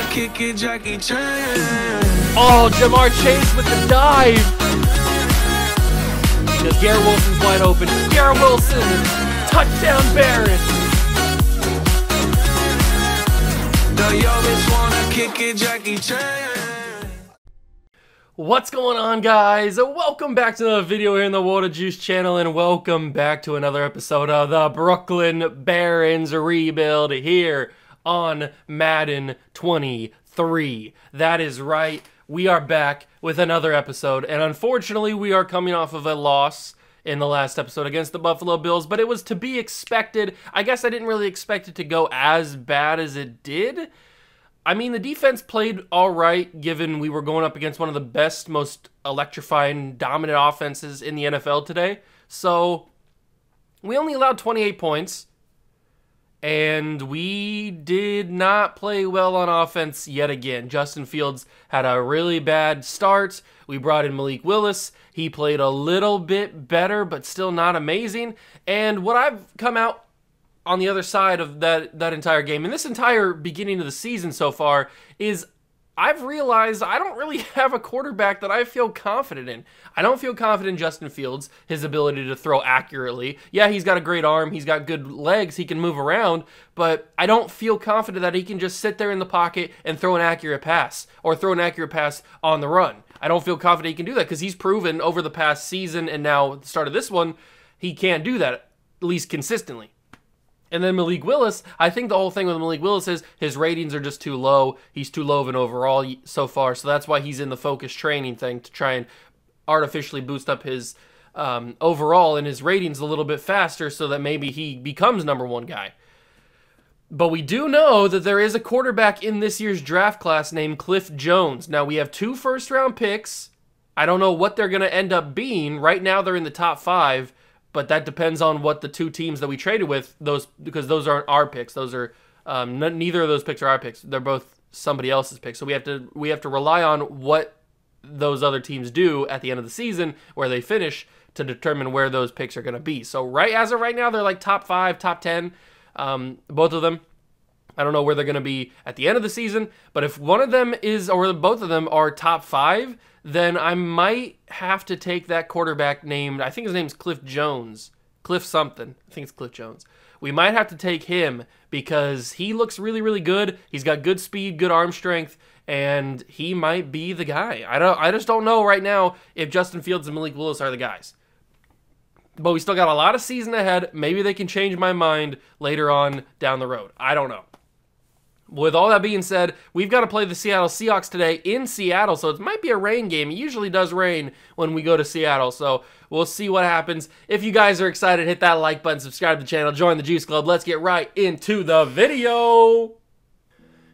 kick it, Jackie Chan. Oh, Jamar Chase with the dive. Because Garrett Wilson's wide open. Garrett Wilson, touchdown Barons. The yo bitch wanna kick it, Jackie Chan. What's going on, guys? Welcome back to another video here in the Water Juice channel, and welcome back to another episode of the Brooklyn Barons rebuild here on Madden 23. That is right, we are back with another episode, and unfortunately we are coming off of a loss in the last episode against the Buffalo Bills, but it was to be expected. I guess I didn't really expect it to go as bad as it did. I mean, the defense played all right, given we were going up against one of the best, most electrifying, dominant offenses in the NFL today. So, we only allowed 28 points, and we did not play well on offense yet again. Justin Fields had a really bad start. We brought in Malik Willis. He played a little bit better, but still not amazing. And what I've come out on the other side of that entire game, and this entire beginning of the season so far, is I've realized I don't really have a quarterback that I feel confident in. I don't feel confident in Justin Fields, his ability to throw accurately. Yeah, he's got a great arm, he's got good legs, he can move around, but I don't feel confident that he can just sit there in the pocket and throw an accurate pass, or throw an accurate pass on the run. I don't feel confident he can do that, because he's proven over the past season, and now the start of this one, he can't do that, at least consistently. And then Malik Willis, I think the whole thing with Malik Willis is his ratings are just too low. He's too low of an overall so far, so that's why he's in the focus training thing, to try and artificially boost up his overall and his ratings a little bit faster so that maybe he becomes #1 guy. But we do know that there is a quarterback in this year's draft class named Cliff Jones. Now, we have 2 first-round picks. I don't know what they're going to end up being. Right now, they're in the top 5. But that depends on what the 2 teams that we traded with, because those aren't our picks. Those are neither of those picks are our picks. They're both somebody else's picks. So we have to rely on what those other teams do at the end of the season, where they finish, to determine where those picks are going to be. So as of right now, they're like top 5, top 10, both of them. I don't know where they're going to be at the end of the season, but if one of them is, or both of them are top 5, then I might have to take that quarterback named, I think his name's Cliff Jones. Cliff something. I think it's Cliff Jones. We might have to take him because he looks really, really good. He's got good speed, good arm strength, and he might be the guy. I just don't know right now if Justin Fields and Malik Willis are the guys. But we still got a lot of season ahead. Maybe they can change my mind later on down the road. I don't know. With all that being said, we've got to play the Seattle Seahawks today in Seattle, so it might be a rain game. It usually does rain when we go to Seattle, so we'll see what happens. If you guys are excited, hit that like button, subscribe to the channel, join the Juice Club. Let's get right into the video.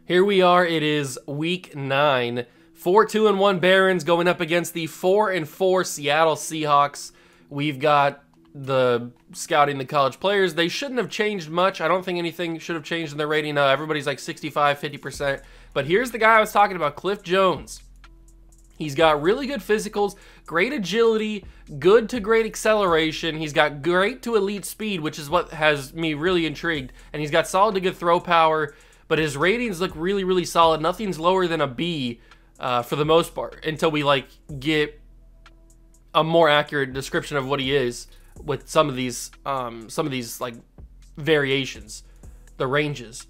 Here we are. It is week 9. 4-2-1 Barons going up against the 4-4 Seattle Seahawks. We've got the scouting the college players. They shouldn't have changed much. I don't think anything should have changed in their rating. Everybody's like 65, 50%. But here's the guy I was talking about, Cliff Jones. He's got really good physicals, great agility, good to great acceleration. He's got great to elite speed, which is what has me really intrigued. And he's got solid to good throw power, but his ratings look really, really solid. Nothing's lower than a B for the most part, until we get a more accurate description of what he is with some of these variations, the ranges.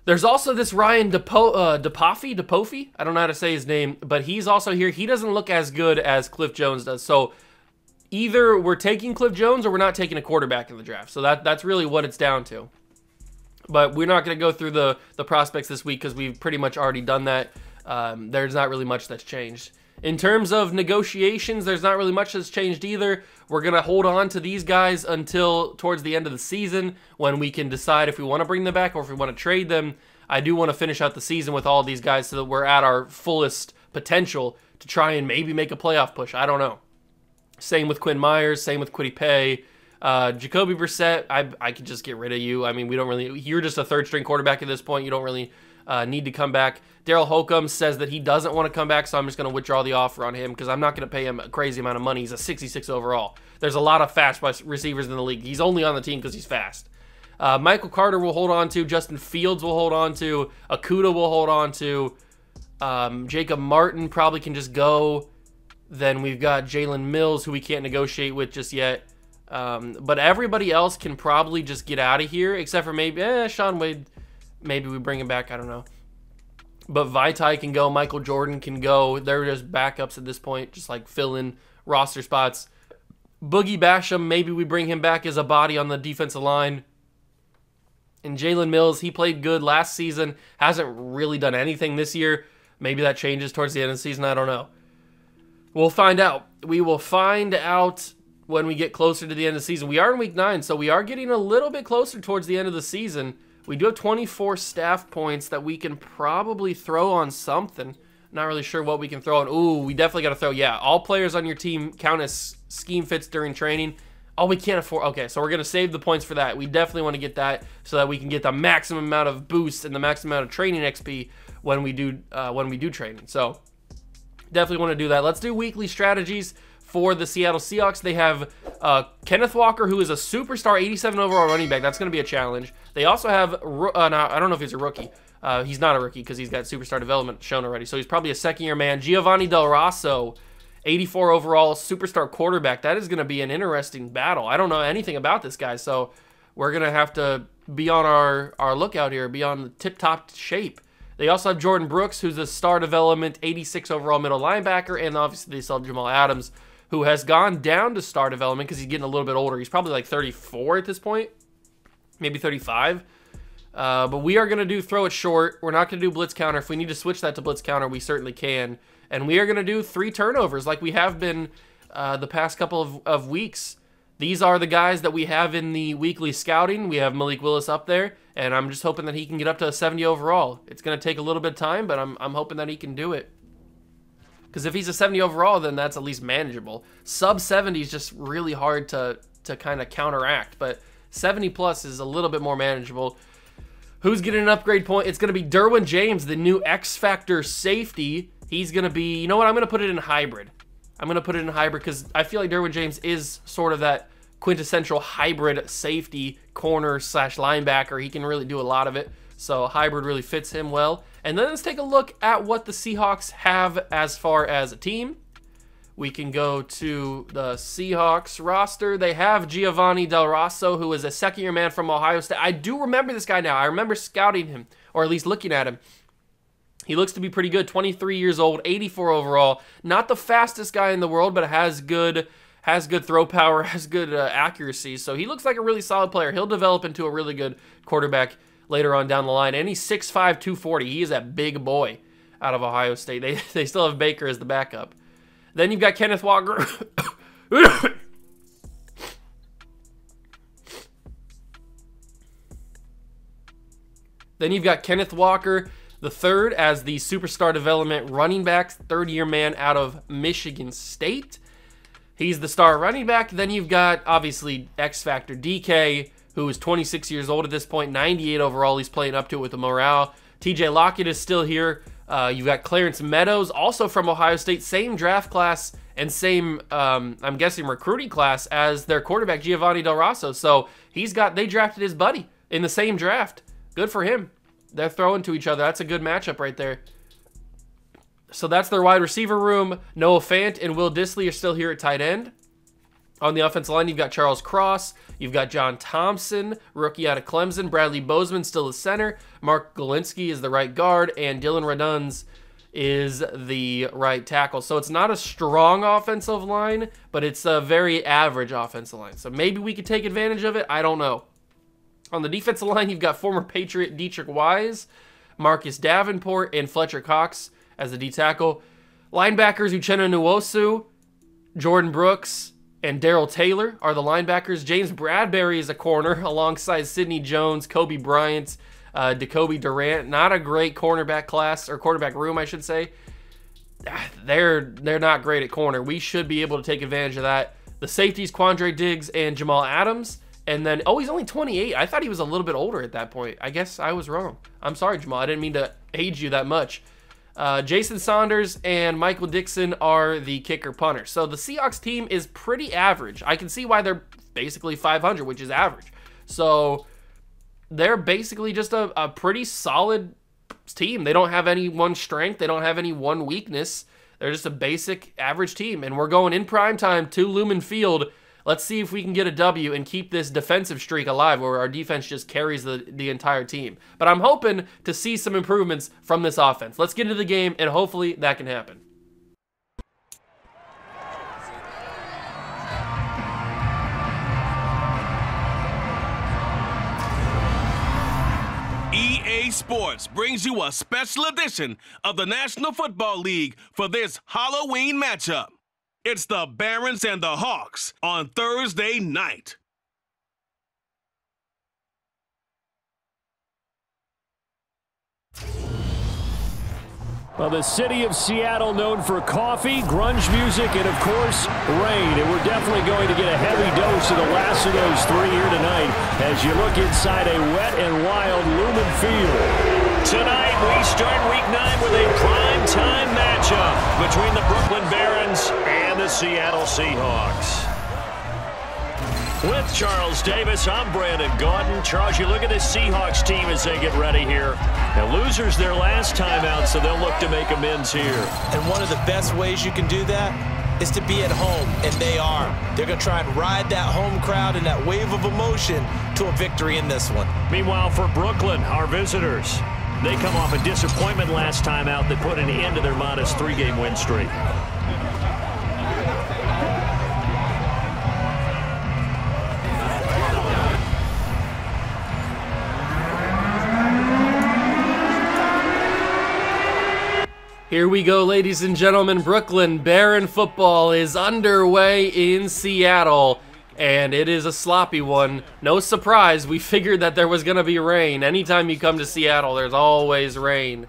There's also this Ryan Depofi. I don't know how to say his name, but he's also here. He doesn't look as good as Cliff Jones does. So either we're taking Cliff Jones or we're not taking a quarterback in the draft. So that's really what it's down to. But we're not going to go through the prospects this week because we've pretty much already done that. There's not really much that's changed. In terms of negotiations, there's not really much that's changed either. We're going to hold on to these guys until towards the end of the season, when we can decide if we want to bring them back or if we want to trade them. I do want to finish out the season with all of these guys so that we're at our fullest potential to try and maybe make a playoff push. I don't know. Same with Quinn Myers, same with Kwity Paye. Jacoby Brissett, I could just get rid of you. I mean, you're just a third-string quarterback at this point. You don't really need to come back. Daryl Holcomb says that he doesn't want to come back, so I'm just going to withdraw the offer on him because I'm not going to pay him a crazy amount of money. He's a 66 overall. There's a lot of fast receivers in the league. He's only on the team because he's fast. Michael Carter will hold on to. Justin Fields will hold on to. Okuda will hold on to. Jacob Martin probably can just go. Then we've got Jalen Mills, who we can't negotiate with just yet. But everybody else can probably just get out of here, except for maybe Sean Wade. Maybe we bring him back. I don't know. But Vaitai can go. Michael Jordan can go. They're just backups at this point, just like fill in roster spots. Boogie Basham, maybe we bring him back as a body on the defensive line. And Jalen Mills, he played good last season. Hasn't really done anything this year. Maybe that changes towards the end of the season. I don't know. We'll find out. We will find out when we get closer to the end of the season. We are in week 9, so we are getting a little bit closer towards the end of the season. We do have 24 staff points that we can probably throw on something. Not really sure what we can throw on. Ooh, we definitely got to throw. Yeah, all players on your team count as scheme fits during training. Oh, we can't afford. Okay, so we're going to save the points for that. We definitely want to get that so that we can get the maximum amount of boost and the maximum amount of training XP when we do training. So definitely want to do that. Let's do weekly strategies for the Seattle Seahawks. They have Kenneth Walker, who is a superstar 87 overall running back. That's going to be a challenge. They also have, now, I don't know if he's a rookie. He's not a rookie because he's got superstar development shown already. So he's probably a second-year man. Giovanni Del Rosso, 84 overall, superstar quarterback. That is going to be an interesting battle. I don't know anything about this guy, so we're going to have to be on our lookout here, be on the tip-top shape. They also have Jordan Brooks, who's a star development, 86 overall middle linebacker, and obviously they still have Jamal Adams, who has gone down to star development because he's getting a little bit older. He's probably like 34 at this point, maybe 35. But we are going to throw it short. We're not going to do blitz counter. If we need to switch that to blitz counter, we certainly can. And we are going to do 3 turnovers like we have been the past couple of weeks. These are the guys that we have in the weekly scouting. We have Malik Willis up there, and I'm just hoping that he can get up to a 70 overall. It's going to take a little bit of time, but I'm hoping that he can do it. Because if he's a 70 overall, then that's at least manageable. Sub 70 is just really hard to kind of counteract, but 70 plus is a little bit more manageable. Who's getting an upgrade point? It's going to be Derwin James, the new X Factor safety. He's going to be, you know what, I'm going to put it in hybrid. I'm going to put it in hybrid because I feel like Derwin James is sort of that quintessential hybrid safety, corner / linebacker. He can really do a lot of it. So hybrid really fits him well. And then let's take a look at what the Seahawks have as far as a team. We can go to the Seahawks roster. They have Giovanni Del Rosso, who is a second-year man from Ohio State. I do remember this guy now. I remember scouting him, or at least looking at him. He looks to be pretty good. 23 years old, 84 overall. Not the fastest guy in the world, but has good throw power, has good accuracy. So he looks like a really solid player. He'll develop into a really good quarterback later on down the line. And he's 6'5", 240. He is a big boy out of Ohio State. They still have Baker as the backup. Then you've got Kenneth Walker. Then you've got Kenneth Walker the third as the superstar development running back, third-year man out of Michigan State. He's the star running back. Then you've got, obviously, X Factor DK, who is 26 years old at this point, 98 overall. He's playing up to it with the morale. TJ Lockett is still here. You've got Clarence Meadows, also from Ohio State, same draft class and same, I'm guessing, recruiting class as their quarterback, Giovanni Del Rosso. So they drafted his buddy in the same draft. Good for him. They're throwing to each other. That's a good matchup right there. So that's their wide receiver room. Noah Fant and Will Dissly are still here at tight end. On the offensive line, you've got Charles Cross. You've got John Thompson, rookie out of Clemson. Bradley Bozeman still the center. Mark Galinsky is the right guard. And Dylan Raduns is the right tackle. So it's not a strong offensive line, but it's a very average offensive line. So maybe we could take advantage of it. I don't know. On the defensive line, you've got former Patriot Dietrich Wise, Marcus Davenport, and Fletcher Cox as the D-tackle. Linebackers, Uchenna Nwosu, Jordan Brooks, and Darrell Taylor are the linebackers. James Bradbury is a corner alongside Sidney Jones, Kobe Bryant, Jacoby Durant. Not a great cornerback class, or quarterback room, I should say. They're not great at corner. We should be able to take advantage of that. The safeties, Quandre Diggs and Jamal Adams. And then, oh, he's only 28. I thought he was a little bit older at that point. I guess I was wrong. I'm sorry, Jamal. I didn't mean to age you that much. Jason Saunders and Michael Dixon are the kicker punter. So the Seahawks team is pretty average. I can see why they're basically 500, which is average. So they're basically just a pretty solid team. They don't have any one strength. They don't have any one weakness. They're just a basic average team. And we're going in prime time to Lumen Field. Let's see if we can get a W and keep this defensive streak alive where our defense just carries the entire team. But I'm hoping to see some improvements from this offense. Let's get into the game, and hopefully that can happen. EA Sports brings you a special edition of the National Football League for this Halloween matchup. It's the Barons and the Hawks on Thursday night. Well, the city of Seattle known for coffee, grunge music, and, of course, rain. And we're definitely going to get a heavy dose of the last of those three here tonight as you look inside a wet and wild Lumen Field. Tonight, we start Week 9 with a prime-time matchup between the Brooklyn Barons and the Seattle Seahawks. With Charles Davis, I'm Brandon Gaudin. Charles, you look at this Seahawks team as they get ready here. Now, losers their last time out, so they'll look to make amends here. And one of the best ways you can do that is to be at home, and they are. They're going to try and ride that home crowd and that wave of emotion to a victory in this one. Meanwhile, for Brooklyn, our visitors, they come off a disappointment last time out that put an end to their modest three-game win streak. Here we go, ladies and gentlemen. Brooklyn Baron football is underway in Seattle, and it is a sloppy one. No surprise, we figured that there was going to be rain. Anytime you come to Seattle, there's always rain.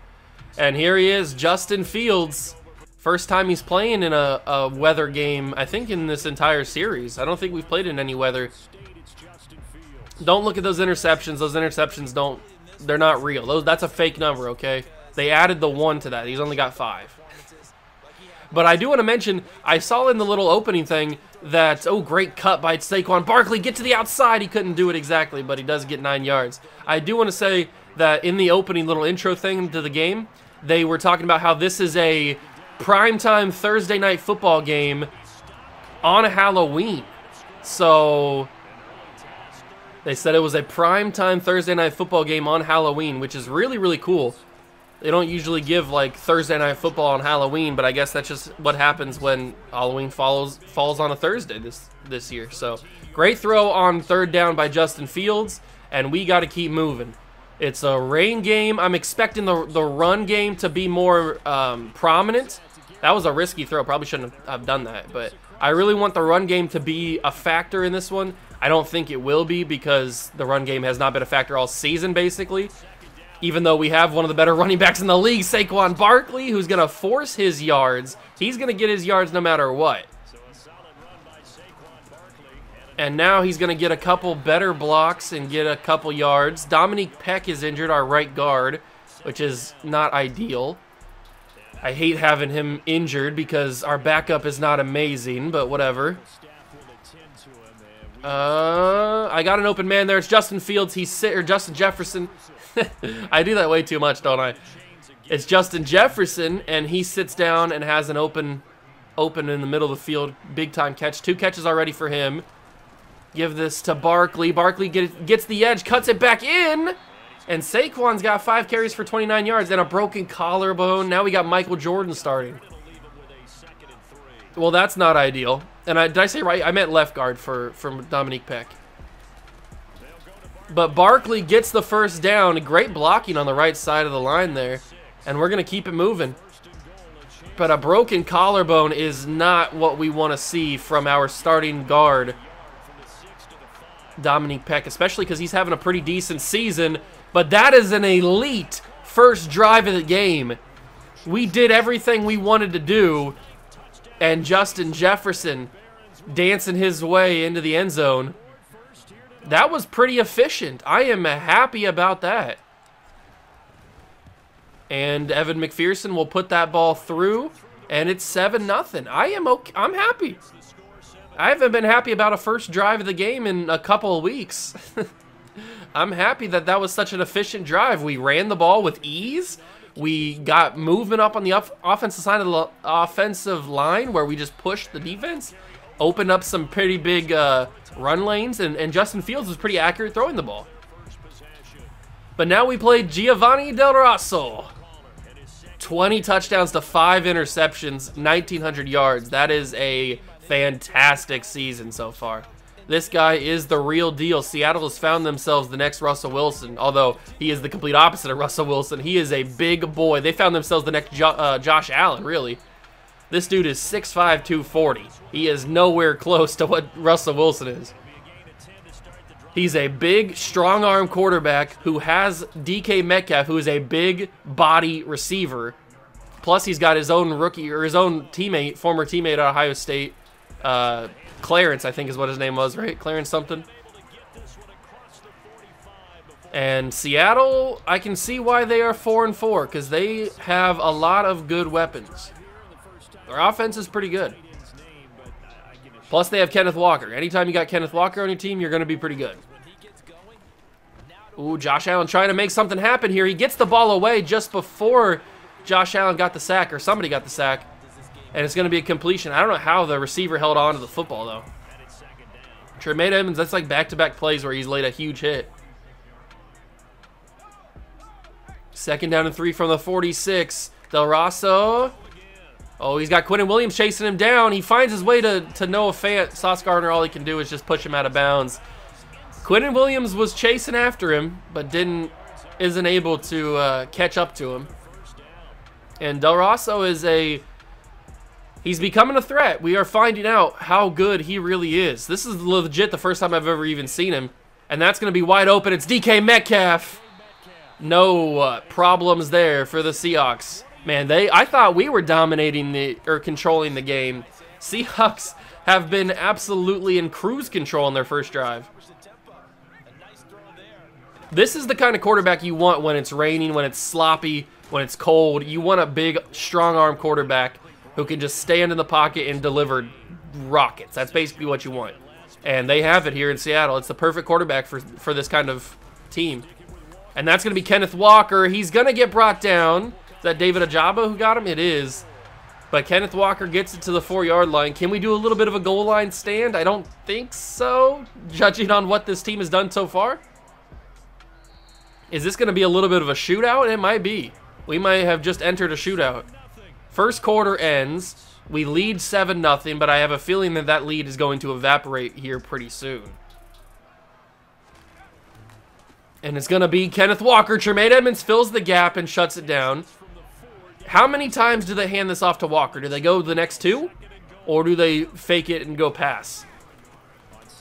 And here he is, Justin Fields. First time he's playing in a weather game, I think, in this entire series. I don't think we've played in any weather. Don't look at those interceptions. Those interceptions they're not real. That's a fake number, okay? They added the 1 to that. He's only got 5. But I do want to mention, I saw in the little opening thing that, oh, great cut by Saquon Barkley. Get to the outside. He couldn't do it exactly, but he does get 9 yards. I do want to say that in the opening little intro thing to the game, they were talking about how this is a primetime Thursday night football game on Halloween. So they said it was a primetime Thursday night football game on Halloween, which is really, really cool. They don't usually give, like, Thursday night football on Halloween, but I guess that's just what happens when Halloween falls on a Thursday this year. So, great throw on third down by Justin Fields, and we got to keep moving. It's a rain game. I'm expecting the run game to be more prominent. That was a risky throw. Probably shouldn't have done that, but I really want the run game to be a factor in this one. I don't think it will be because the run game has not been a factor all season, basically. Even though we have one of the better running backs in the league, Saquon Barkley, who's going to force his yards. He's going to get his yards no matter what. And now he's going to get a couple better blocks and get a couple yards. Dominique Peck is injured, our right guard, which is not ideal. I hate having him injured because our backup is not amazing, but whatever. I got an open man there. It's Justin Fields. Or Justin Jefferson. I do that way too much, don't I? It's Justin Jefferson, and he sits down and has an open in the middle of the field. Big-time catch. 2 catches already for him. Give this to Barkley. Barkley gets the edge, cuts it back in, and Saquon's got 5 carries for 29 yards and a broken collarbone. Now we got Michael Jordan starting. Well, that's not ideal. And did I say right? I meant left guard for Dominique Peck. But Barkley gets the first down. Great blocking on the right side of the line there. And we're going to keep it moving. But a broken collarbone is not what we want to see from our starting guard, Dominique Peck, especially because he's having a pretty decent season. But that is an elite first drive of the game. We did everything we wanted to do. And Justin Jefferson dancing his way into the end zone. That was pretty efficient. I am happy about that. And Evan McPherson will put that ball through, and it's 7-0. I'm happy. I haven't been happy about a first drive of the game in a couple of weeks. I'm happy that that was such an efficient drive. We ran the ball with ease. We got movement up on the offensive side of the offensive line where we just pushed the defense, opened up some pretty big run lanes, and Justin Fields was pretty accurate throwing the ball. But now we played Giovanni Del Rosso. 20 touchdowns to 5 interceptions, 1,900 yards. That is a fantastic season so far. This guy is the real deal. Seattle has found themselves the next Russell Wilson, although he is the complete opposite of Russell Wilson. He is a big boy. They found themselves the next Josh Allen, really. This dude is 6'5", 240. He is nowhere close to what Russell Wilson is. He's a big, strong-arm quarterback who has DK Metcalf, who is a big body receiver. Plus, he's got his own rookie, or his own teammate, former teammate at Ohio State, Clarence, I think is what his name was, right? Clarence something. And Seattle, I can see why they are 4-4, because they have a lot of good weapons. Their offense is pretty good. Plus, they have Kenneth Walker. Anytime you got Kenneth Walker on your team, you're going to be pretty good. Ooh, Josh Allen trying to make something happen here. He gets the ball away just before Josh Allen got the sack, or somebody got the sack. And it's going to be a completion. I don't know how the receiver held on to the football, though. Tremaine Edmonds, that's like back-to-back plays where he's laid a huge hit. 2nd down and 3 from the 46. Del Rosso. Oh, he's got Quinnen Williams chasing him down. He finds his way to Noah Fant. Sauce Gardner, all he can do is just push him out of bounds. Quinnen Williams was chasing after him, but isn't able to catch up to him. And Del Rosso is he's becoming a threat. We are finding out how good he really is. This is legit the first time I've ever even seen him. And that's going to be wide open. It's DK Metcalf. No problems there for the Seahawks. Man, I thought we were dominating or controlling the game. Seahawks have been absolutely in cruise control in their first drive. This is the kind of quarterback you want when it's raining, when it's sloppy, when it's cold. You want a big, strong-arm quarterback who can just stand in the pocket and deliver rockets. That's basically what you want. And they have it here in Seattle. It's the perfect quarterback for this kind of team. And that's going to be Kenneth Walker. He's going to get brought down. Is that David Ajabo who got him? It is. But Kenneth Walker gets it to the 4-yard line. Can we do a little bit of a goal line stand? I don't think so, judging on what this team has done so far. Is this going to be a little bit of a shootout? It might be. We might have just entered a shootout. First quarter ends. We lead 7-0, but I have a feeling that that lead is going to evaporate here pretty soon. And it's going to be Kenneth Walker. Tremaine Edmonds fills the gap and shuts it down. How many times do they hand this off to Walker? Do they go the next 2? Or do they fake it and go pass?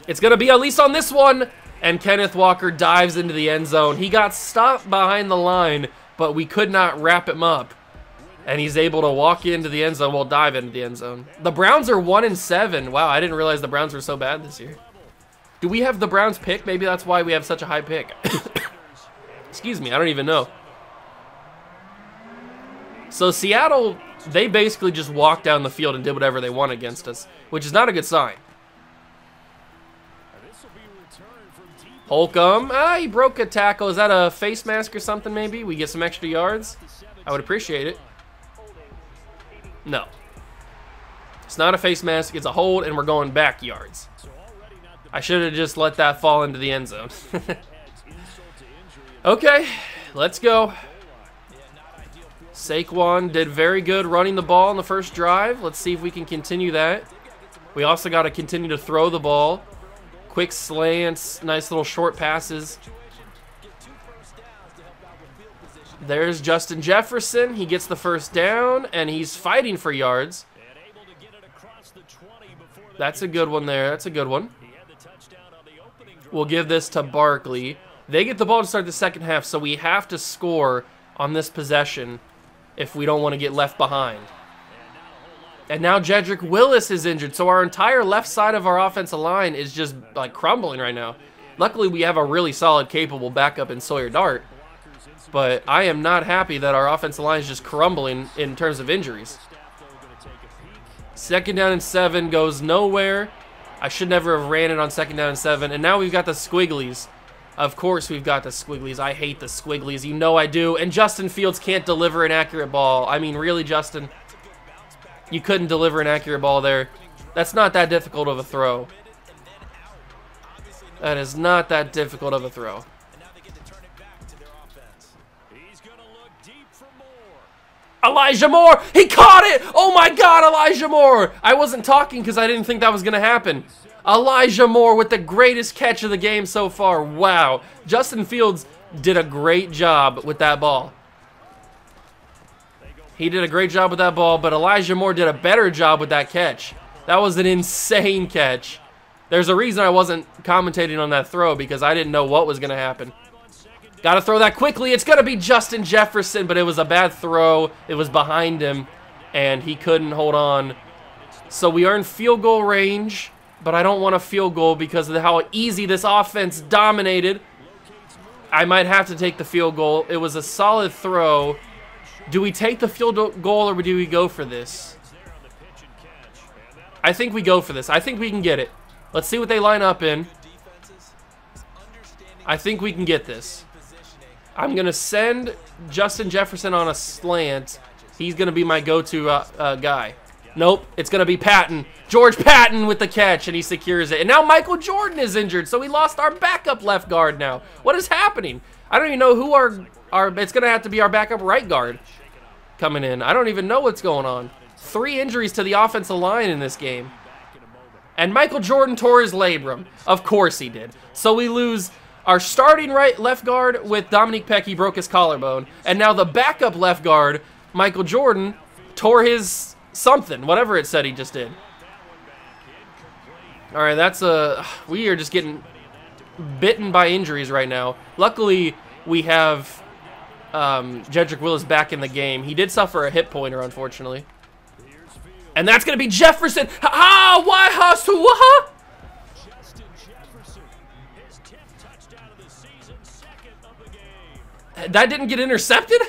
It's going to be at least on this one. And Kenneth Walker dives into the end zone. He got stopped behind the line, but we could not wrap him up. And he's able to walk into the end zone. Well, dive into the end zone. The Browns are 1-7. Wow, I didn't realize the Browns were so bad this year. Do we have the Browns pick? Maybe that's why we have such a high pick. Excuse me, I don't even know. So Seattle, they basically just walked down the field and did whatever they want against us, which is not a good sign. Holcomb, he broke a tackle. Is that a face mask or something maybe? We get some extra yards? I would appreciate it. No. It's not a face mask, it's a hold, and we're going back yards. I should have just let that fall into the end zone. Okay, let's go. Saquon did very good running the ball in the first drive. Let's see if we can continue that. We also got to continue to throw the ball. Quick slants, nice little short passes. There's Justin Jefferson. He gets the first down, and he's fighting for yards. That's a good one there. That's a good one. We'll give this to Barkley. They get the ball to start the second half, so we have to score on this possession if we don't want to get left behind. And now Jedrick Willis is injured, so our entire left side of our offensive line is just like crumbling right now. Luckily, we have a really solid, capable backup in Sawyer Dart, but I am not happy that our offensive line is just crumbling in terms of injuries. 2nd down and 7 goes nowhere. I should never have ran it on 2nd down and 7, and now we've got the squigglies. Of course we've got the squigglies. I hate the squigglies. You know I do. And Justin Fields can't deliver an accurate ball. I mean, really, Justin? You couldn't deliver an accurate ball there. That's not that difficult of a throw. That is not that difficult of a throw. Elijah Moore! He caught it! Oh my God, Elijah Moore! I wasn't talking because I didn't think that was going to happen. Elijah Moore with the greatest catch of the game so far. Wow. Justin Fields did a great job with that ball. He did a great job with that ball, but Elijah Moore did a better job with that catch. That was an insane catch. There's a reason I wasn't commentating on that throw because I didn't know what was going to happen. Got to throw that quickly. It's going to be Justin Jefferson, but it was a bad throw. It was behind him, and he couldn't hold on. So we are in field goal range, but I don't want a field goal because of how easy this offense dominated. I might have to take the field goal. It was a solid throw. Do we take the field goal or do we go for this? I think we go for this. I think we can get it. Let's see what they line up in. I think we can get this. I'm going to send Justin Jefferson on a slant. He's going to be my go-to guy. Nope, it's going to be Patton. George Patton with the catch, and he secures it. And now Michael Jordan is injured, so we lost our backup left guard now. What is happening? I don't even know who it's going to have to be our backup right guard coming in. I don't even know what's going on. 3 injuries to the offensive line in this game. And Michael Jordan tore his labrum. Of course he did. So we lose our starting left guard with Dominique Peck. He broke his collarbone. And now the backup left guard, Michael Jordan, tore his something, whatever it said he just did. All right, we are just getting bitten by injuries right now. Luckily, we have Jedrick Willis back in the game. He did suffer a hip pointer, unfortunately. And that's going to be Jefferson. That didn't get intercepted?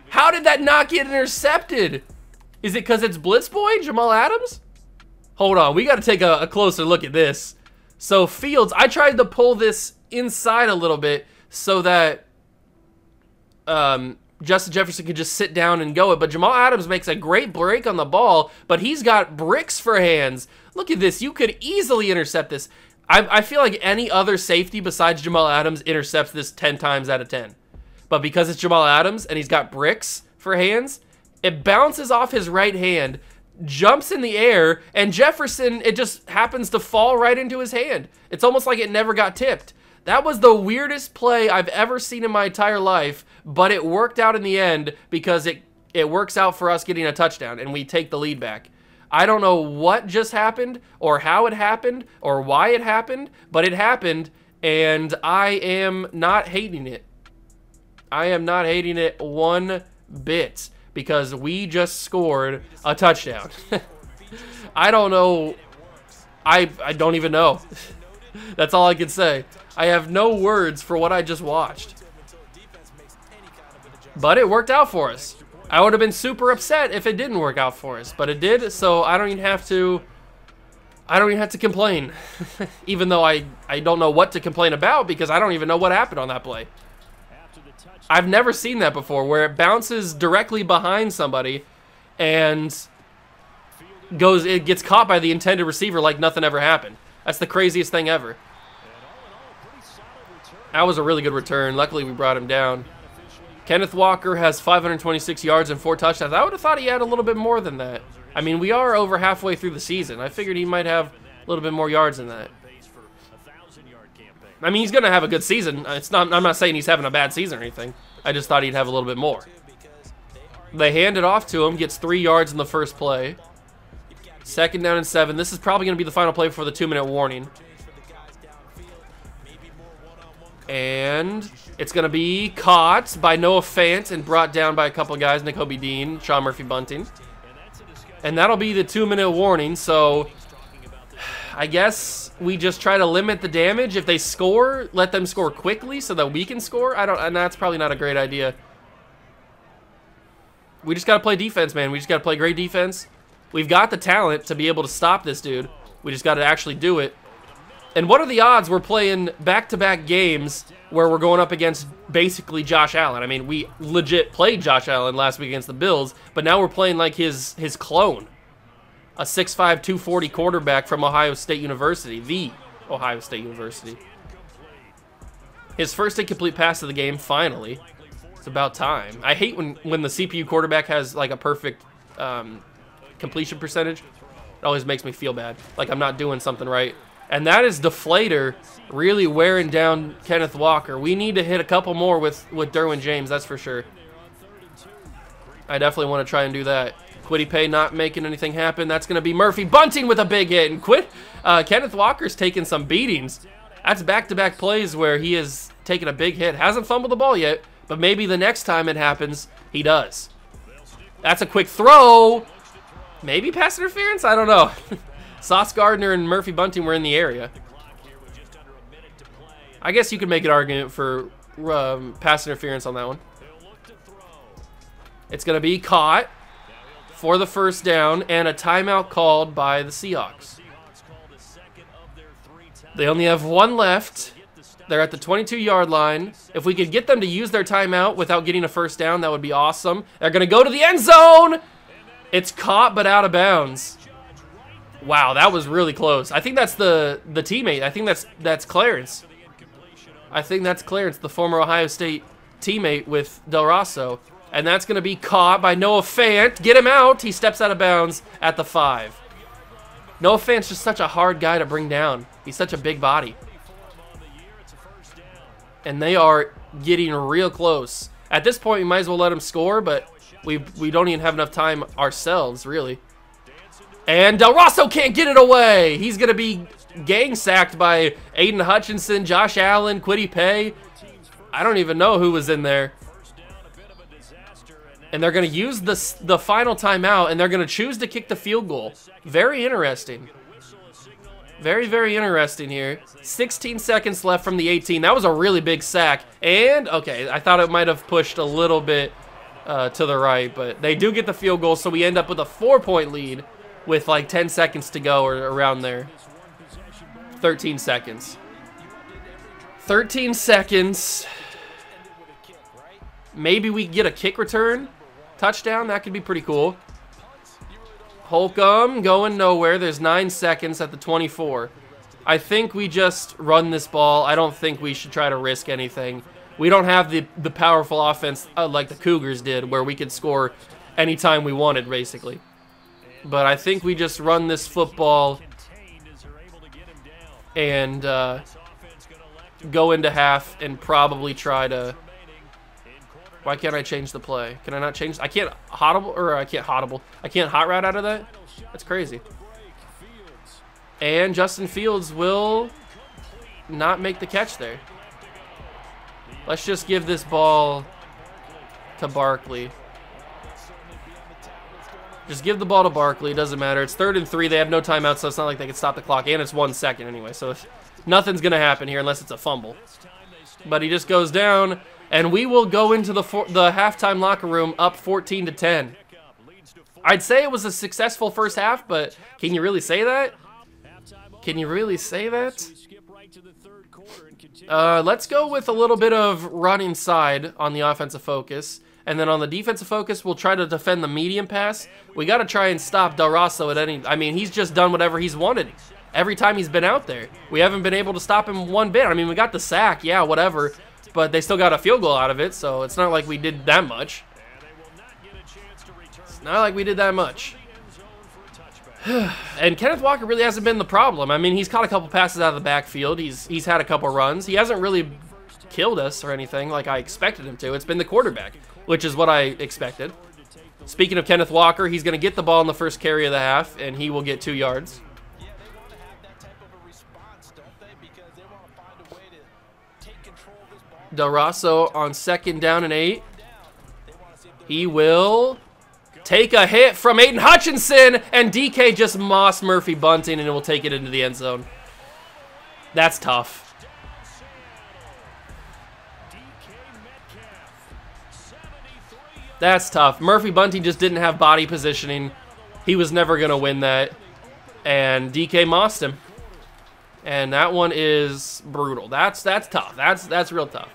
How did that not get intercepted? Is it because it's Blitz Boy, Jamal Adams? Hold on, we got to take a closer look at this. So Fields, I tried to pull this inside a little bit so that Justin Jefferson could just sit down and go it. But Jamal Adams makes a great break on the ball, but he's got bricks for hands. Look at this. You could easily intercept this. I feel like any other safety besides Jamal Adams intercepts this 10 times out of 10. But because it's Jamal Adams and he's got bricks for hands, it bounces off his right hand, jumps in the air, and Jefferson, it just happens to fall right into his hand. It's almost like it never got tipped. That was the weirdest play I've ever seen in my entire life, but it worked out in the end because it works out for us getting a touchdown, and we take the lead back. I don't know what just happened or how it happened or why it happened, but it happened, and I am not hating it. I am not hating it one bit because we just scored a touchdown. I don't know. I don't even know. That's all I can say. I have no words for what I just watched. But it worked out for us. I would have been super upset if it didn't work out for us, but it did, so I don't even have to complain. Even though I don't know what to complain about because I don't even know what happened on that play. I've never seen that before where it bounces directly behind somebody and it gets caught by the intended receiver like nothing ever happened. That's the craziest thing ever. That was a really good return. Luckily, we brought him down. Kenneth Walker has 526 yards and 4 touchdowns. I would have thought he had a little bit more than that. I mean, we are over halfway through the season. I figured he might have a little bit more yards than that. I mean, he's going to have a good season. I'm not saying he's having a bad season or anything. I just thought he'd have a little bit more. They hand it off to him. Gets 3 yards in the first play. 2nd down and 7. This is probably going to be the final play before the 2-minute warning. And it's going to be caught by Noah Fant and brought down by a couple of guys, Nakobe Dean, Sean Murphy-Bunting. And that'll be the 2-minute warning, so I guess we just try to limit the damage. If they score, let them score quickly so that we can score. And that's probably not a great idea. We just got to play defense, man. We just got to play great defense. We've got the talent to be able to stop this dude. We just got to actually do it. And what are the odds we're playing back-to-back games where we're going up against basically Josh Allen? I mean, we legit played Josh Allen last week against the Bills, but now we're playing like his clone. A 6'5", 240 quarterback from Ohio State University, the Ohio State University. His first incomplete pass of the game, finally. It's about time. I hate when the CPU quarterback has like a perfect completion percentage. It always makes me feel bad, like I'm not doing something right. And that is Deflator really wearing down Kenneth Walker. We need to hit a couple more with Derwin James, that's for sure. I definitely want to try and do that. Kwity Paye not making anything happen. That's going to be Murphy Bunting with a big hit. And Kenneth Walker's taking some beatings. That's back-to-back plays where he has taken a big hit. Hasn't fumbled the ball yet, but maybe the next time it happens, he does. That's a quick throw. Maybe pass interference? I don't know. Sauce Gardner and Murphy Bunting were in the area. I guess you could make an argument for pass interference on that one. It's going to be caught for the first down and a timeout called by the Seahawks. They only have one left. They're at the 22-yard line. If we could get them to use their timeout without getting a first down, that would be awesome. They're going to go to the end zone. It's caught but out of bounds. Wow, that was really close. I think that's the teammate. I think that's Clarence. I think that's Clarence, the former Ohio State teammate with Del Rosso. And that's going to be caught by Noah Fant. Get him out. He steps out of bounds at the 5. Noah Fant's just such a hard guy to bring down. He's such a big body. And they are getting real close. At this point, we might as well let him score, but we don't even have enough time ourselves, really. And Del Rosso can't get it away. He's going to be gang sacked by Aiden Hutchinson, Josh Allen, Kwity Paye. I don't even know who was in there. And they're going to use the final timeout, and they're going to choose to kick the field goal. Very interesting. Very, very interesting here. 16 seconds left from the 18. That was a really big sack. And, okay, I thought it might have pushed a little bit to the right, but they do get the field goal, so we end up with a 4-point lead with like 10 seconds to go or around there. 13 seconds. 13 seconds. Maybe we get a kick return touchdown. That could be pretty cool. Holcomb going nowhere. There's 9 seconds at the 24. I think we just run this ball. I don't think we should try to risk anything. We don't have the powerful offense like the Cougars did, where we could score anytime we wanted, basically. But I think we just run this football and go into half and probably try to... Why can't I change the play? Can I not change? I can't hotable, or I can't hotable. I can't hot route out of that? That's crazy. And Justin Fields will not make the catch there. Let's just give this ball to Barkley. Just give the ball to Barkley. It doesn't matter. It's 3rd and 3. They have no timeouts, so it's not like they can stop the clock. And it's 1 second anyway, so nothing's going to happen here unless it's a fumble. But he just goes down, and we will go into the halftime locker room up 14-10. I'd say it was a successful first half, but can you really say that? Can you really say that? Let's go with a little bit of run inside on the offensive focus. And then on the defensive focus, we'll try to defend the medium pass. We got to try and stop Del Rosso at any... I mean, he's just done whatever he's wanted every time he's been out there. We haven't been able to stop him one bit. I mean, we got the sack, yeah, whatever. But they still got a field goal out of it, so it's not like we did that much. It's not like we did that much. And Kenneth Walker really hasn't been the problem. I mean, he's caught a couple passes out of the backfield. He's had a couple runs. He hasn't really killed us or anything like I expected him to. It's been the quarterback, which is what I expected. Speaking of Kenneth Walker, he's going to get the ball in the first carry of the half, and he will get 2 yards. Del Rosso on 2nd down and 8. He will take a hit from Aiden Hutchinson, and DK just mossed Murphy Bunting, and it will take it into the end zone. That's tough. That's tough. Murphy Bunting just didn't have body positioning. He was never going to win that, and DK mossed him. And that one is brutal. That's tough. That's real tough.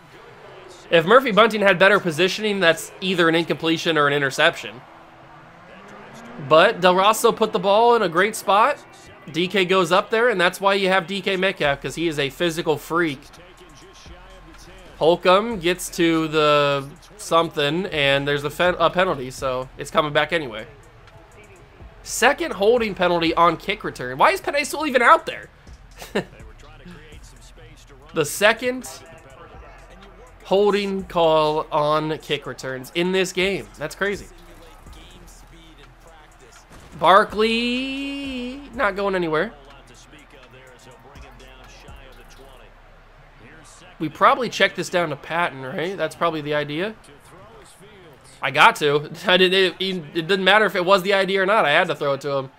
If Murphy Bunting had better positioning, that's either an incompletion or an interception. But Del Rosso put the ball in a great spot. DK goes up there, and that's why you have DK Metcalf, because he is a physical freak. Holcomb gets to the something, and there's a penalty, so it's coming back anyway. Second holding penalty on kick return. Why is Penei still even out there? The second holding call on kick returns in this game. That's crazy. Barkley not going anywhere. We probably check this down to Patton, right? That's probably the idea. I got to. It didn't matter if it was the idea or not. I had to throw it to him.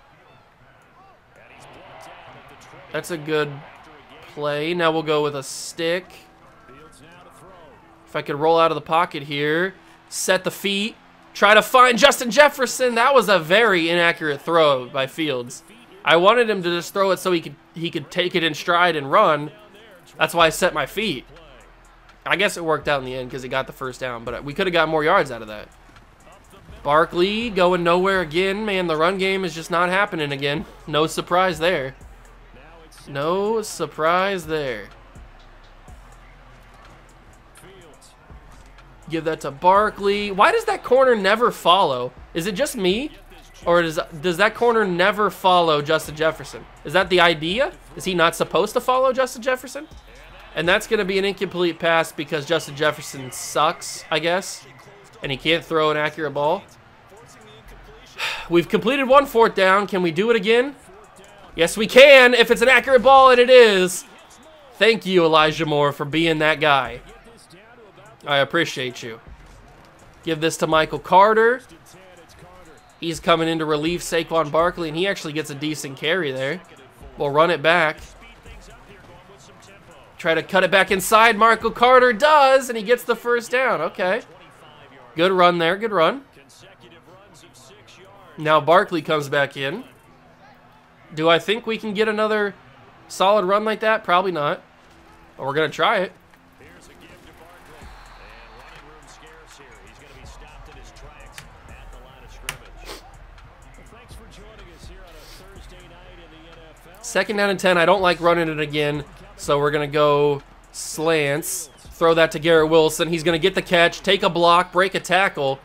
That's a good play. Now we'll go with a stick. If I could roll out of the pocket here, set the feet, try to find Justin Jefferson. That was a very inaccurate throw by Fields. I wanted him to just throw it so he could take it in stride and run. That's why I set my feet. I guess it worked out in the end because he got the first down, but we could have got more yards out of that. Barkley going nowhere again. Man, the run game is just not happening again. No surprise there. No surprise there. Give that to Barkley. Why does that corner never follow? Is it just me? Or does that corner never follow Justin Jefferson? Is that the idea? Is he not supposed to follow Justin Jefferson? And that's going to be an incomplete pass because Justin Jefferson sucks, I guess. And he can't throw an accurate ball. We've completed one fourth down. Can we do it again? Yes, we can, if it's an accurate ball, and it is. Thank you, Elijah Moore, for being that guy. I appreciate you. Give this to Michael Carter. He's coming in to relieve Saquon Barkley, and he actually gets a decent carry there. We'll run it back. Try to cut it back inside. Michael Carter does, and he gets the first down. Okay. Good run there. Good run. Now Barkley comes back in. Do I think we can get another solid run like that? Probably not. But we're going to try it. Second down and 10. I don't like running it again, so we're going to go slants. Throw that to Garrett Wilson. He's going to get the catch, take a block, break a tackle.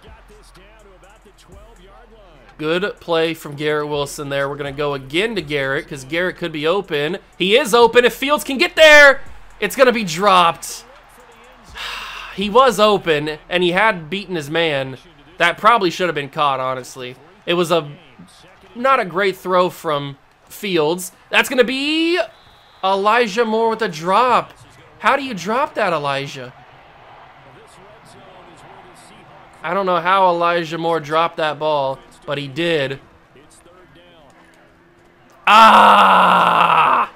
Good play from Garrett Wilson there. We're going to go again to Garrett because Garrett could be open. He is open. If Fields can get there, it's going to be dropped. He was open, and he had beaten his man. That probably should have been caught, honestly. It was not a great throw from Fields. That's going to be Elijah Moore with a drop. How do you drop that, Elijah? I don't know how Elijah Moore dropped that ball, but he did. Ah!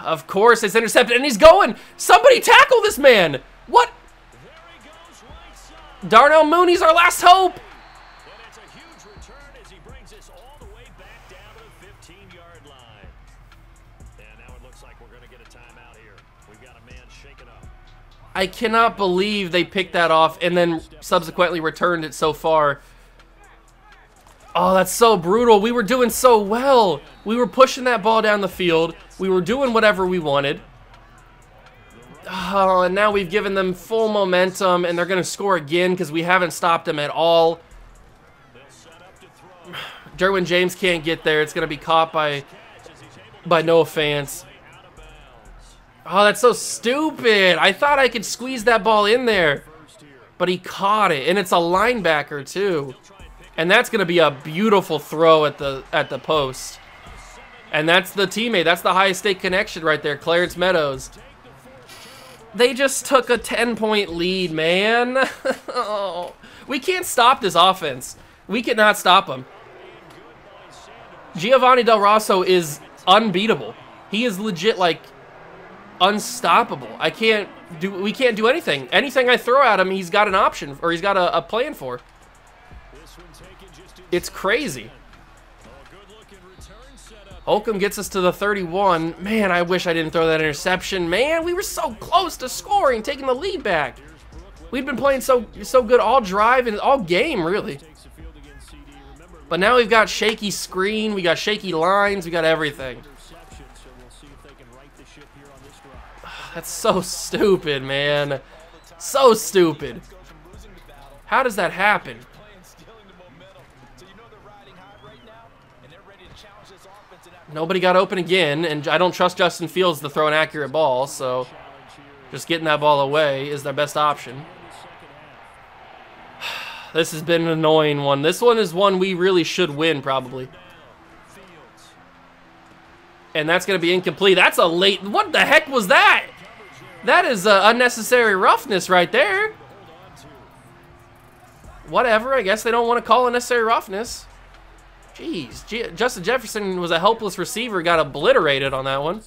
Of course it's intercepted, and he's going. Somebody tackle this man. What? Darnell Mooney's our last hope. I cannot believe they picked that off and then subsequently returned it so far. Oh, that's so brutal. We were doing so well. We were pushing that ball down the field. We were doing whatever we wanted. Oh, and now we've given them full momentum, and they're going to score again because we haven't stopped them at all. Derwin James can't get there. It's going to be caught by Noah Fant. Oh, that's so stupid. I thought I could squeeze that ball in there, but he caught it, and it's a linebacker too. And that's going to be a beautiful throw at the post. And that's the teammate. That's the highest stake connection right there, Clarence Meadows. They just took a 10-point lead, man. Oh, we can't stop this offense. We cannot stop them. Giovanni Del Rosso is unbeatable. He is legit, like, unstoppable. We can't do anything. Anything I throw at him, he's got an option, or he's got a plan for. It's crazy. Holcomb gets us to the 31. Man, I wish I didn't throw that interception. Man, we were so close to scoring, taking the lead back. We've been playing so good all drive and all game, really. But now we've got shaky screen, we got shaky lines, we got everything. That's so stupid, man. So stupid. How does that happen? Nobody got open again, and I don't trust Justin Fields to throw an accurate ball, so just getting that ball away is their best option. This has been an annoying one. This one is one we really should win, probably. And that's going to be incomplete. That's a late... What the heck was that? That is unnecessary roughness right there. Whatever. I guess they don't want to call unnecessary roughness. Jeez. Justin Jefferson was a helpless receiver. Got obliterated on that one.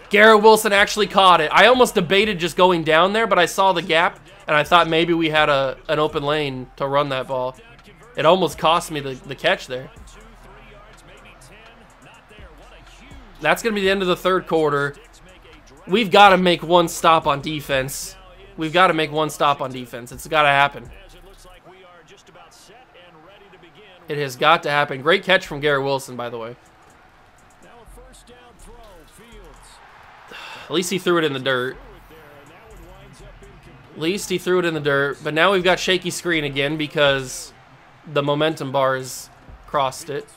Garrett Wilson actually caught it. I almost debated just going down there, but I saw the gap, and I thought maybe we had an open lane to run that ball. It almost cost me the catch there. That's going to be the end of the third quarter. We've got to make one stop on defense. We've got to make one stop on defense. It's got to happen. It has got to happen. Great catch from Garrett Wilson, by the way. At least he threw it in the dirt. At least he threw it in the dirt. But now we've got shaky screen again because the momentum bars crossed it.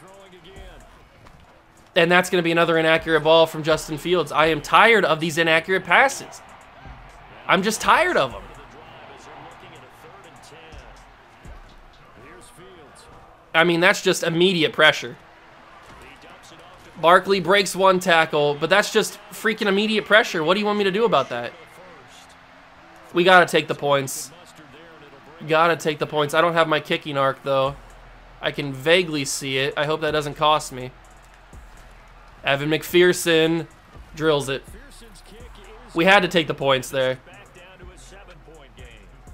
And that's going to be another inaccurate ball from Justin Fields. I am tired of these inaccurate passes. I'm just tired of them. I mean, that's just immediate pressure. Barkley breaks one tackle, but that's just freaking immediate pressure. What do you want me to do about that? We got to take the points. Got to take the points. I don't have my kicking arc, though. I can vaguely see it. I hope that doesn't cost me. Evan McPherson drills it. We had to take the points there.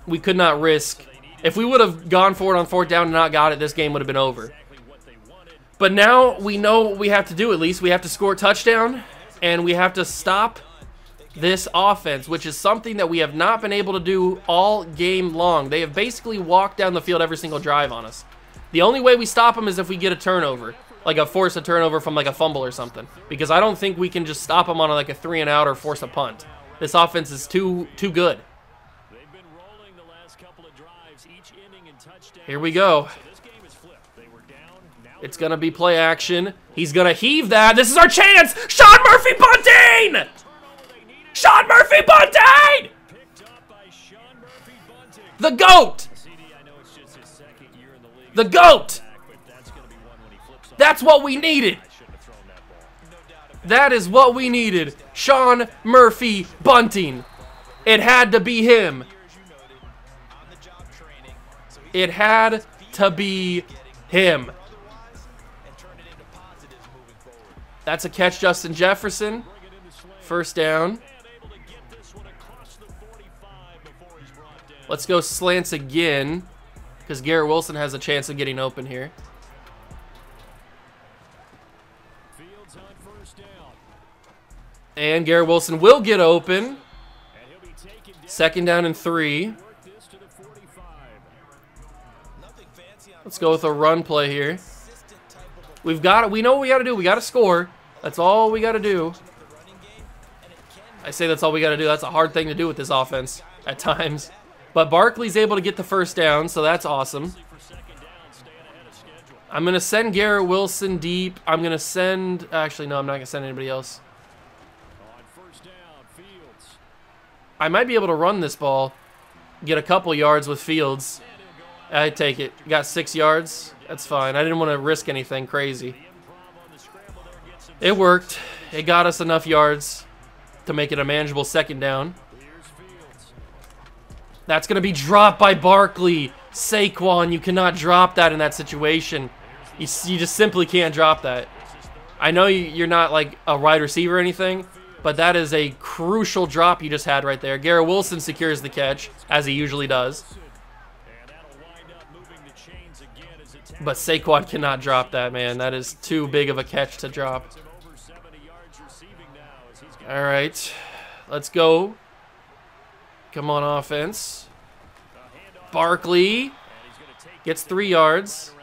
We could not risk. If we would have gone for it on fourth down and not got it, this game would have been over. But now we know what we have to do at least. We have to score a touchdown, and we have to stop this offense, which is something that we have not been able to do all game long. They have basically walked down the field every single drive on us. The only way we stop them is if we get a turnover, like force a turnover from like a fumble or something, because I don't think we can just stop them on like a 3-and-out or force a punt. This offense is too good. Here we go. It's going to be play action. He's going to heave that. This is our chance. Sean Murphy bunting! Sean Murphy bunting! The GOAT! The GOAT! That's what we needed. That is what we needed. Sean Murphy bunting. It had to be him. It had to be him. That's a catch, Justin Jefferson. First down. Let's go slants again, because Garrett Wilson has a chance of getting open here. And Garrett Wilson will get open. Second down and 3. Let's go with a run play here. We know what we got to do. We got to score. That's all we got to do. I say that's all we got to do. That's a hard thing to do with this offense at times. But Barkley's able to get the first down, so that's awesome. I'm going to send Garrett Wilson deep. I'm going to send... Actually, no, I'm not going to send anybody else. I might be able to run this ball. Get a couple yards with Fields. I take it. Got 6 yards. That's fine. I didn't want to risk anything crazy. It worked. It got us enough yards to make it a manageable second down. That's going to be dropped by Barkley. Saquon, you cannot drop that in that situation. You just simply can't drop that. I know you're not like a wide receiver or anything, but that is a crucial drop you just had right there. Garrett Wilson secures the catch, as he usually does. But Saquon cannot drop that, man. That is too big of a catch to drop. All right, let's go. Come on, offense. Barkley gets 3 yards.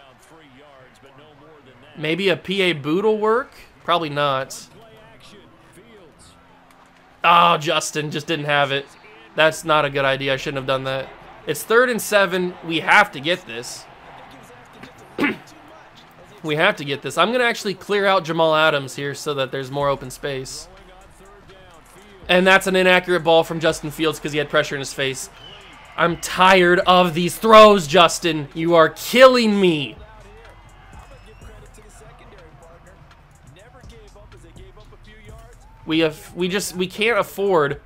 Maybe a PA boot will work? Probably not. Oh, Justin just didn't have it. That's not a good idea. I shouldn't have done that. It's 3rd and 7. We have to get this. We have to get this. I'm going to actually clear out Jamal Adams here so that there's more open space. And that's an inaccurate ball from Justin Fields because he had pressure in his face. I'm tired of these throws, Justin. You are killing me. We can't afford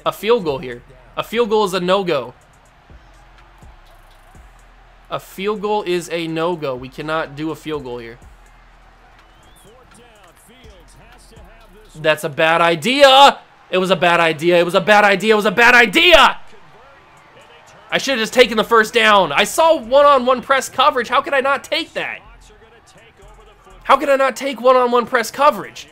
a field goal here. A field goal is a no-go. A field goal is a no-go. We cannot do a field goal here. That's a bad idea. It was a bad idea. It was a bad idea. It was a bad idea. I should have just taken the first down. I saw one-on-one press coverage. How could I not take that? How could I not take one-on-one press coverage?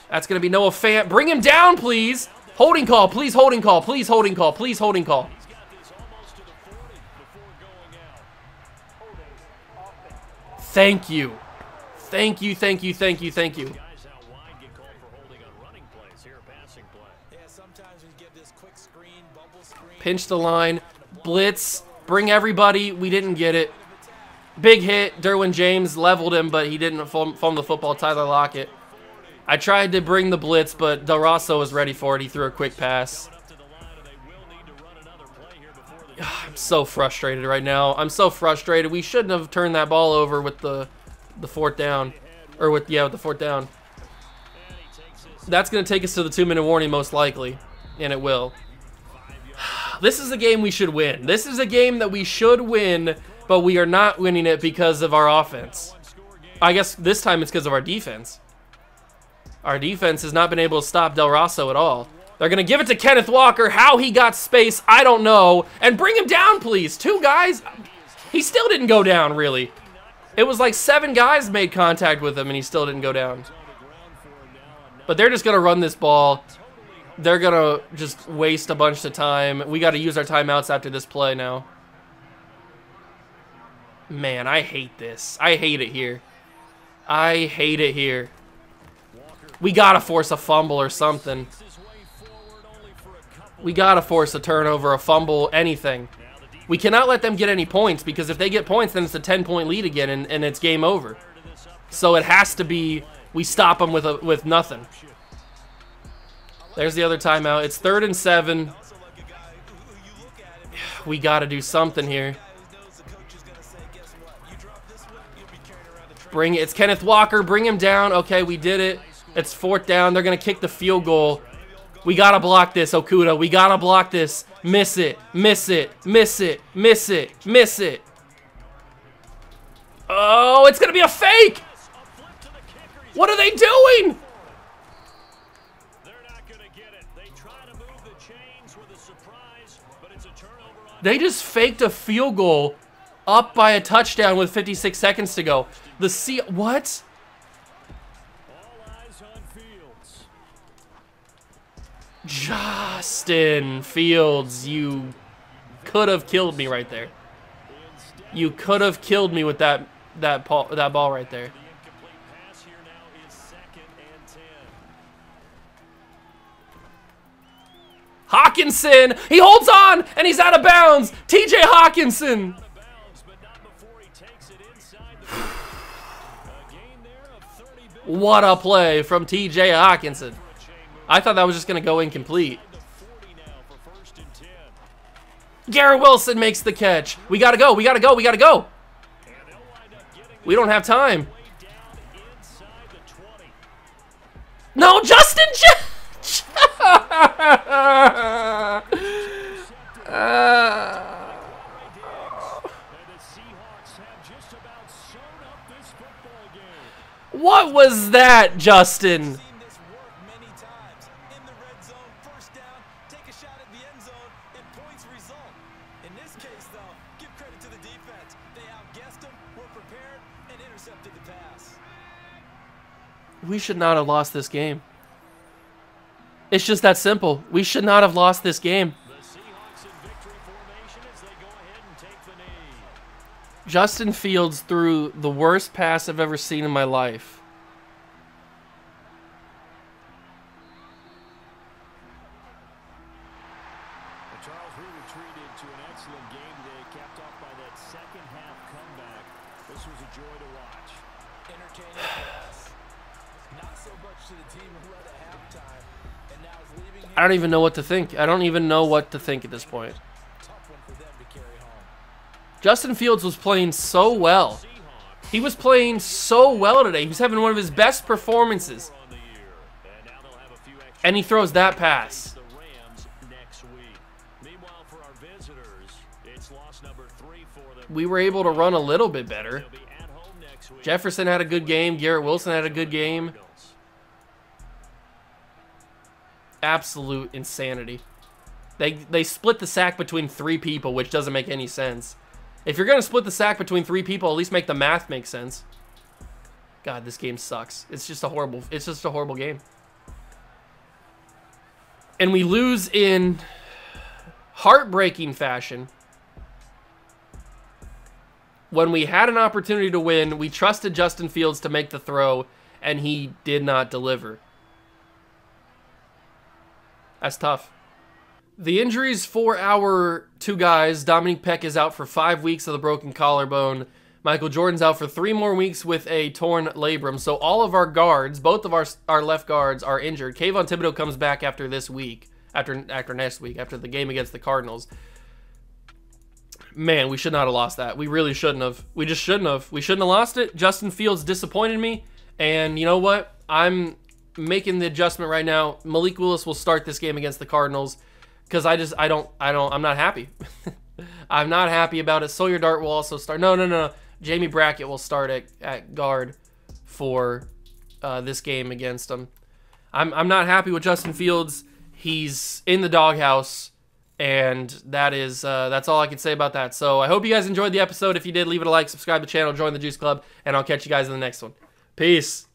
That's going to be Noah Fant. Bring him down, please. Holding call. Please holding call. Please holding call. Please holding call. Thank you. Thank you, thank you, thank you, thank you. Pinch the line. Blitz. Bring everybody. We didn't get it. Big hit. Derwin James leveled him, but he didn't fumble the football. Tyler Lockett. I tried to bring the blitz, but Del Rosso was ready for it. He threw a quick pass. I'm so frustrated right now. I'm so frustrated. We shouldn't have turned that ball over with the 4th down. Or with the 4th down. That's going to take us to the 2-minute warning most likely. And it will. This is a game we should win. This is a game that we should win, but we are not winning it because of our offense. I guess this time it's because of our defense. Our defense has not been able to stop Del Rosso at all. They're going to give it to Kenneth Walker. How he got space, I don't know. And bring him down, please. 2 guys. He still didn't go down, really. It was like 7 guys made contact with him, and he still didn't go down. But they're just going to run this ball. They're going to just waste a bunch of time. We got to use our timeouts after this play now. Man, I hate this. I hate it here. I hate it here. We got to force a fumble or something. We got to force a turnover, a fumble, anything. We cannot let them get any points, because if they get points, then it's a 10-point lead again, and it's game over. So it has to be we stop them with nothing. There's the other timeout. It's 3rd and 7. We got to do something here. Bring it. It's Kenneth Walker. Bring him down. Okay, we did it. It's 4th down. They're going to kick the field goal. We got to block this, Okuda. We got to block this. Miss it. Miss it. Miss it. Miss it. Miss it. Oh, it's going to be a fake. What are they doing? They just faked a field goal up by a touchdown with 56 seconds to go. What? Justin Fields, you could have killed me right there. You could have killed me with that ball right there. Hawkinson, he holds on, and he's out of bounds. TJ Hawkinson. What a play from TJ Hawkinson. I thought that was just going to go incomplete. Garrett Wilson makes the catch. We got to go. We got to go. We got to go. We don't have time. No, Justin. What was that, Justin? We should not have lost this game. It's just that simple. We should not have lost this game. Justin Fields threw the worst pass I've ever seen in my life. Charles, we retreated to an excellent game today, capped off by that second half comeback. This was a joy to watch. Entertaining pass. Not so much to the team who led at halftime, and now is leaving him. I don't even know what to think. I don't even know what to think at this point. Tough one for them to carry home. Justin Fields was playing so well. He was playing so well today. He was having one of his best performances. And he throws that pass. We were able to run a little bit better. Jefferson had a good game. Garrett Wilson had a good game. Absolute insanity. They split the sack between 3 people, which doesn't make any sense. If you're going to split the sack between 3 people, at least make the math make sense. God, this game sucks. It's just a horrible game. And we lose in heartbreaking fashion. When we had an opportunity to win, we trusted Justin Fields to make the throw, and he did not deliver. That's tough. The injuries for our 2 guys, Dominique Peck is out for 5 weeks of the broken collarbone. Michael Jordan's out for 3 more weeks with a torn labrum. So all of our guards, both of our left guards are injured. Kayvon Thibodeau comes back after this week, after next week, after the game against the Cardinals. Man, we should not have lost that. We really shouldn't have. We just shouldn't have. We shouldn't have lost it. Justin Fields disappointed me. And you know what? I'm making the adjustment right now. Malik Willis will start this game against the Cardinals because I'm not happy. I'm not happy about it. Sawyer Dart will also start. No. Jamie Brackett will start at guard for this game against him. I'm not happy with Justin Fields. He's in the doghouse. And that's all I can say about that. So I hope you guys enjoyed the episode. If you did, leave it a like, subscribe to the channel, join the Juice Club, and I'll catch you guys in the next one. Peace.